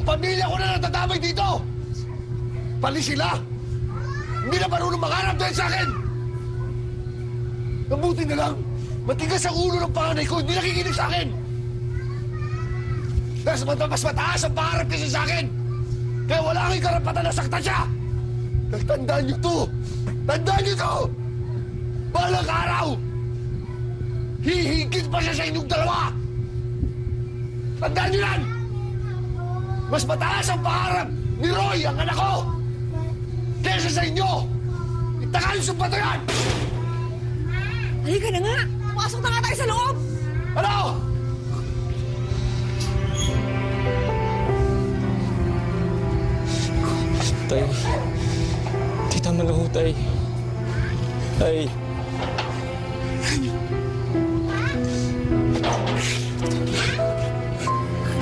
pamilya ko na natadamay dito! Pali sila! Hindi na marunong mangarap dahil sa akin! Mabuti na lang, matigas ang ulo ng panganay ko, hindi nakikinig sa akin! Mas mataas ang pangarap kasi sa akin! Kaya wala kang karapatan na saktan siya! Tandaan niyo to! Tandaan niyo to! Balang araw! Hihigit pa siya sa inyong dalawa! Tandaan niyo yan! Mas mataas ang pangarap ni Roy, ang anak ko! Kesa sa inyo! Itakal yung sumpato yan! Halika na nga! Pasok na nga tayo sa loob! Ano? Tay, di tama na ho, tay. Tay.